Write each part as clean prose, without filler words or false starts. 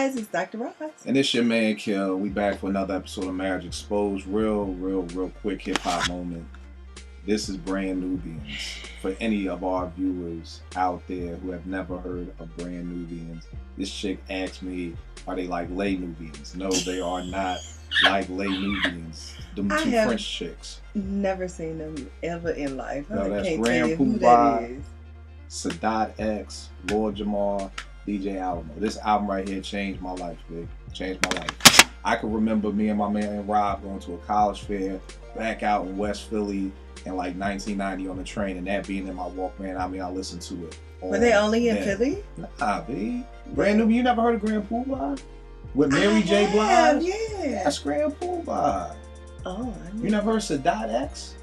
guys, it's Dr. Roz. And it's your man Kil. We back for another episode of Marriage Exposed. Real quick hip hop moment. This is Brand Nubians. For any of our viewers out there who have never heard of Brand Nubians, this chick asked me, are they like lay Nubians? No, they are not like lay Nubians. Them two French chicks. Never seen them ever in life. No, that's can't Grand tell you who that Poobah, is. Sadat X, Lord Jamar, DJ Alamo. This album right here changed my life, big. Changed my life. I can remember me and my man Rob going to a college fair back out in West Philly in like 1990 on the train, and that being in my Walkman. I mean, I listened to it. Were they only in Philly? Nah, B. Brand New. You never heard of Grand Poobah? With Mary J. Blige? Yeah. That's Grand Poobah. Oh, You never heard Sadat X?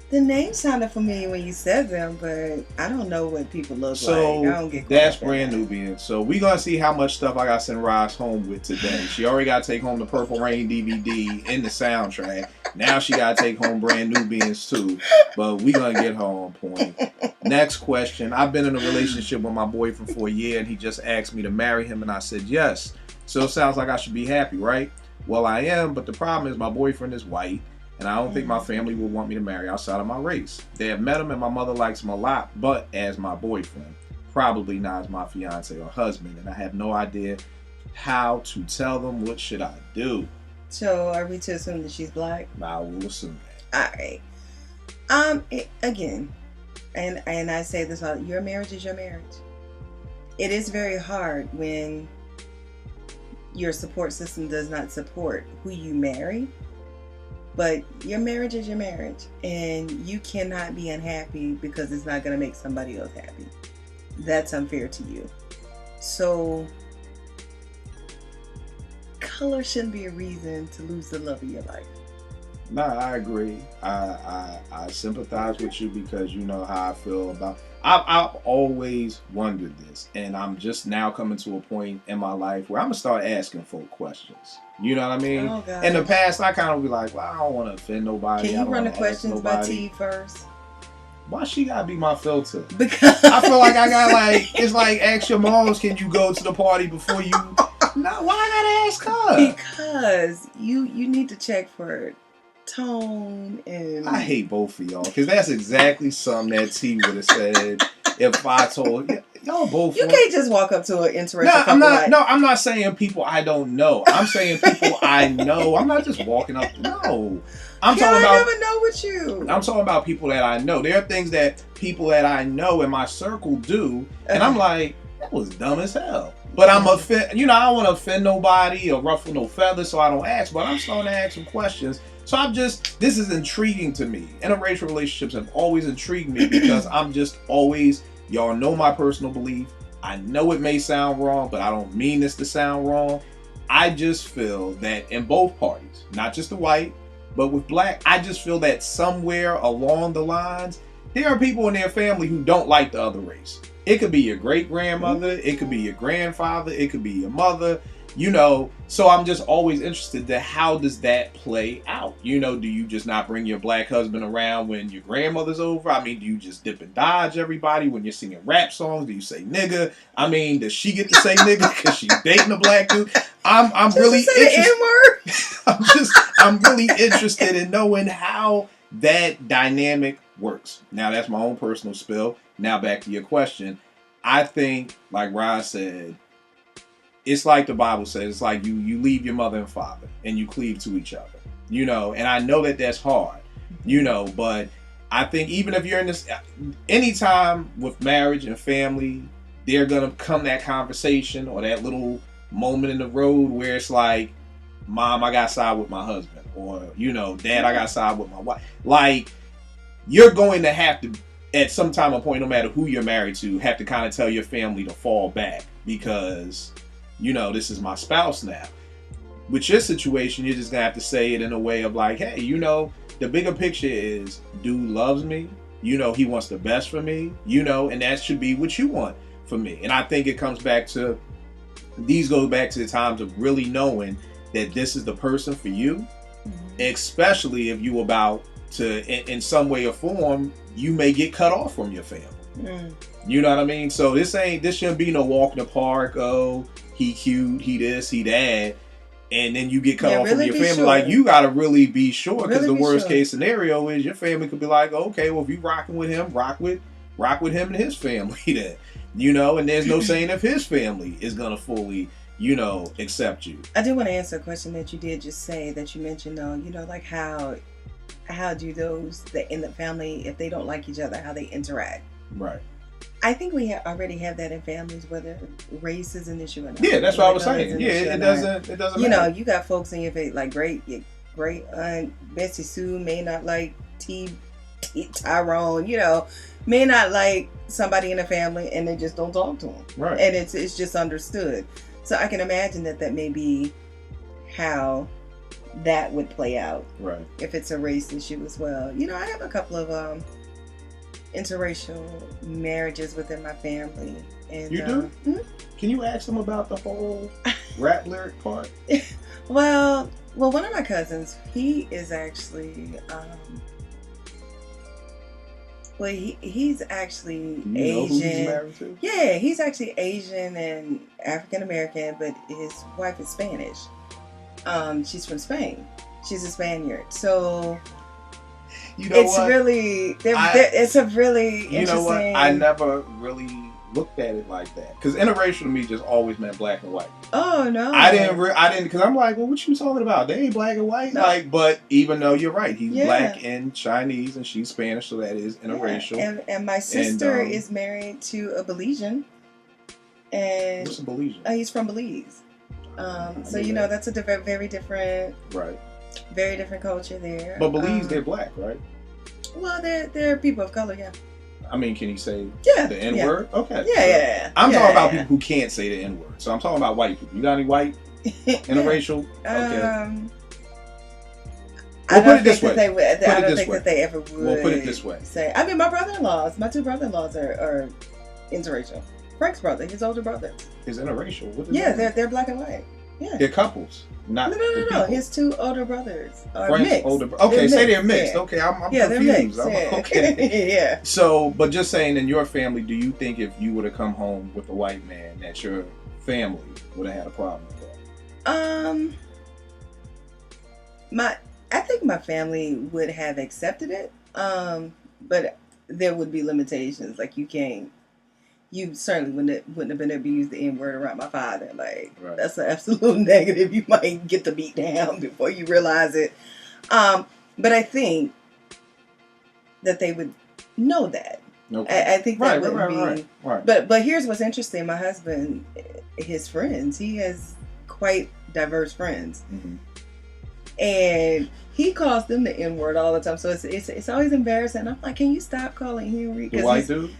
The name sounded familiar when you said them, but I don't know what people look like. I don't get that's Brand Nubian. So we gonna see how much stuff I got to send Roz home with today. She already got to take home the Purple Rain DVD in the soundtrack. Now she got to take home Brand Nubians too. But we gonna get her on point. Next question. I've been in a relationship with my boyfriend for a year, and he just asked me to marry him, and I said yes. So it sounds like I should be happy, right? Well, I am, but the problem is my boyfriend is white. And I don't think my family will want me to marry outside of my race. They have met him and my mother likes him a lot, but as my boyfriend, probably not as my fiance or husband. And I have no idea how to tell them what should I do. So are we to assume that she's black? I will assume that. All right. Again, and I say this all, your marriage is your marriage. It is very hard when your support system does not support who you marry. But your marriage is your marriage, and you cannot be unhappy because it's not going to make somebody else happy. That's unfair to you. So, color shouldn't be a reason to lose the love of your life. Nah, I agree. I sympathize with you because you know how I feel about. I've always wondered this, and I'm just now coming to a point in my life where I'm gonna start asking folk questions. You know what I mean? Oh, God. In the past, I kind of be like, well, I don't want to offend nobody. Can you run the questions by T first? Why she gotta be my filter? Because I feel like I got like, it's like ask your moms, can you go to the party before you? No, why I gotta ask her? Because you need to check for tone and. I hate both of y'all because that's exactly something that T would have said if I told y'all both. You can't just walk up to an interesting. I'm not. No, I'm not saying people I don't know. I'm saying people I know. I'm not just walking up. No, I'm talking about. I never know with you. I'm talking about people that I know. There are things that people that I know in my circle do, and I'm like, that was dumb as hell. But I'm offend. You know, I don't want to offend nobody or ruffle no feathers, so I don't ask. But I'm starting to ask some questions. So this is intriguing to me. Interracial relationships have always intrigued me because I'm just always, y'all know my personal belief. I know it may sound wrong, but I don't mean this to sound wrong. I just feel that in both parties, not just the white, but with black, I just feel that somewhere along the lines, there are people in their family who don't like the other race. It could be your great-grandmother, it could be your grandfather, it could be your mother. You know, so I'm just always interested to how does that play out? You know, do you just not bring your black husband around when your grandmother's over? I mean, do you just dip and dodge everybody when you're singing rap songs? Do you say nigga? I mean, does she get to say nigga because she's dating a black dude? I'm really interested. I'm really interested in knowing how that dynamic works. Now that's my own personal spill. Now back to your question. I think, like Roz said, it's like the Bible says, it's like you leave your mother and father and you cleave to each other, you know, and I know that that's hard, you know, but I think even if you're in this, anytime with marriage and family, they're going to come that conversation or that little moment in the road where it's like, Mom, I got to side with my husband, or, you know, Dad, I got to side with my wife. Like, you're going to have to, at some time or point, no matter who you're married to, have to kind of tell your family to fall back because, you know, this is my spouse now. With your situation, you're just going to have to say it in a way of like, hey, you know, the bigger picture is dude loves me. You know, he wants the best for me, you know, and that should be what you want for me. And I think it comes back to, these go back to the times of really knowing that this is the person for you, especially if you about to, in some way or form, you may get cut off from your family. Mm. You know what I mean? So this shouldn't be no walk in the park. Oh, he cute, he this, he that, and then you get cut off really from your be family. sure. Like, you gotta really be sure, because Really the be worst sure. case scenario is your family could be like, okay, well, if you rocking with him, rock with him and his family then. You know, and there's no saying if his family is gonna fully, you know, accept you. I do want to answer a question that you did just say, that you mentioned, though. You know, like how do those that in the family, if they don't like each other, how they interact? Right. I think we already have that in families, whether race is an issue or not. Yeah, that's what I was Color is saying. an Yeah, issue or it not. doesn't You matter. know, you got folks in your face like great Aunt Bessie Sue may not like Tyrone. You know, may not like somebody in the family, and they just don't talk to them. Right. And it's just understood. So I can imagine that may be how that would play out. Right. If it's a race issue as well. You know, I have a couple of interracial marriages within my family. And You do? Can you ask them about the whole rap lyric part? Well, one of my cousins, he is actually he's actually You know Asian. who he's married to? Yeah, he's actually Asian and African American, but his wife is Spanish. She's from Spain. She's a Spaniard. So You know it's what? really it's a really You interesting. know what? I never really looked at it like that, because interracial to me just always meant black and white. Oh no! I didn't, because I'm like, well, what you talking about? They ain't black and white. No. Like, but even though you're right, he's Yeah. black and Chinese, and she's Spanish, so that is interracial. Yeah. And my sister And, is married to a Belizean, and What's a Belizean? he's from Belize. So you know that's a very different, Right. very different culture there. But Belize, they're black, right? Well, they're people of color, yeah. I mean, can you say Yeah, the N word? Okay. Yeah. I'm Yeah, talking about yeah. people who can't say the N word. So I'm talking about white people. You got any white interracial? Okay. I Well, put it this way. I don't think that they ever would. Well, put it this way. Say, I mean, my two brother-in-laws are interracial. Frank's brother, his older brother. Is interracial? What is Yeah, that? they're black and white. Yeah. They're couples, not No. the people. His two older brothers are Frank's mixed. Okay, say they're mixed, mixed. yeah. Okay, I'm Yeah, they're confused. mixed. Yeah. Okay. Yeah. So, but just saying, in your family, do you think if you would have come home with a white man, that your family would have had a problem with that? I think my family would have accepted it. But there would be limitations. Like you certainly wouldn't have been able to use the N-word around my father. Like, Right. That's an absolute negative. You might get the beat down before you realize it. But I think that they would know that. Okay. I think that wouldn't be. Right. But here's what's interesting. My husband, his friends, he has quite diverse friends. Mm-hmm. And he calls them the N-word all the time. So it's always embarrassing. I'm like, can you stop calling Henry? The white dude?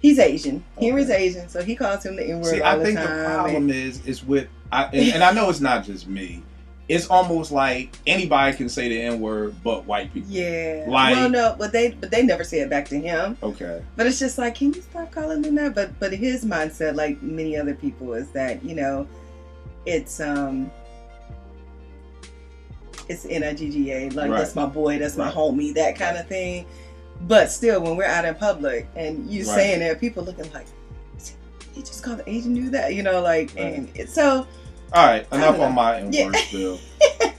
He's Asian. Okay. Henry's Asian, so he calls him the N-word See, all the I think time. the problem is with, and I know it's not just me. It's almost like anybody can say the N-word, but white people. Yeah. Like, well, no, but they never say it back to him. Okay. But it's just like, can you stop calling them that? But his mindset, like many other people, is that it's NIGGA, like Right. that's my boy, that's my Right. homie, that kind of thing. But still, when we're out in public and you Right. saying that, people looking like, he just called the Asian dude that, like, Right. and so. All right, enough don't know. on my N-word Yeah. spill.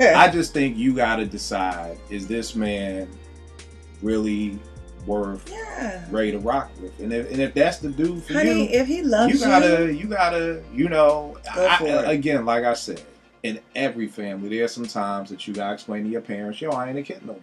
I just think you got to decide, is this man really worth Yeah. ready to rock with? And if that's the dude for Honey, you, if he loves you gotta, Go for it. again, like I said, in every family, there's some times that you gotta explain to your parents, yo, I ain't a kid no more.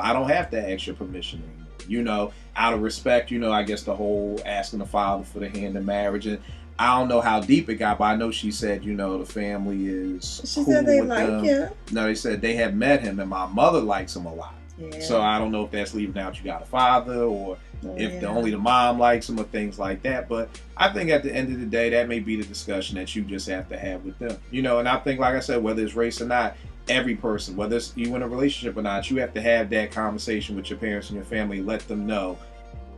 I don't have to ask your permission anymore. Out of respect, I guess the whole asking the father for the hand in marriage, and I don't know how deep it got, but I know she said, the family is She cool said they with like them. him. No, they said they have met him, and my mother likes him a lot. Yeah. So I don't know if that's leaving out you got a father, or if only the mom likes him, or things like that. But I think at the end of the day, that may be the discussion that you just have to have with them. And I think, like I said, whether it's race or not, every person, whether it's you in a relationship or not, you have to have that conversation with your parents and your family. Let them know,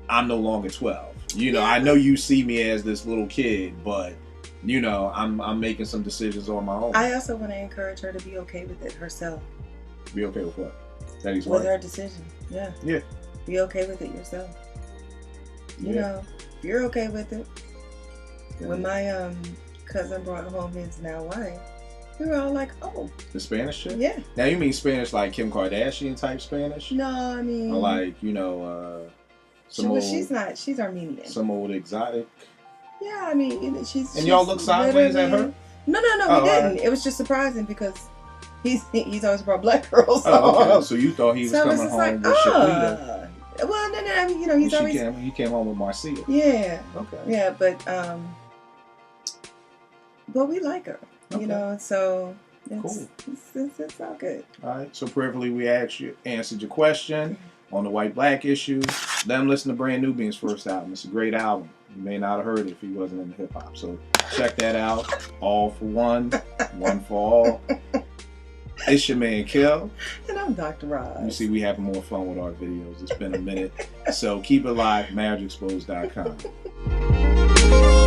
I'm no longer 12. I know you see me as this little kid, but I'm making some decisions on my own. I also want to encourage her to be okay with it herself. Be okay with what? That he's With white? her decision. Yeah. Yeah. Be okay with it yourself. You know, if you're okay with it. When my cousin brought home his now wife, we were all like, "Oh, the Spanish chick." Yeah. Now you mean Spanish like Kim Kardashian type Spanish? No, I mean, or like she's not. She's Armenian. Some old exotic. Yeah, I mean, she's. And y'all look sideways at her? No, we didn't. Right. It was just surprising because he's always brought black girls. Oh, okay. So you thought he was coming home like, with Shaquita? Well, no. I mean, he's always. He came home with Marcia. Yeah. Okay. Yeah, but we like her. Okay. So it's all good. All right. So prayerfully, we answered your question on the white-black issue. Let them listen to Brand New Bean's first album. It's a great album. You may not have heard it if he wasn't into hip hop. So check that out. All for one, one for all. It's your man Kil. And I'm Dr. Roz. You see, we having more fun with our videos. It's been a minute. So keep it live, marriageexposed.com.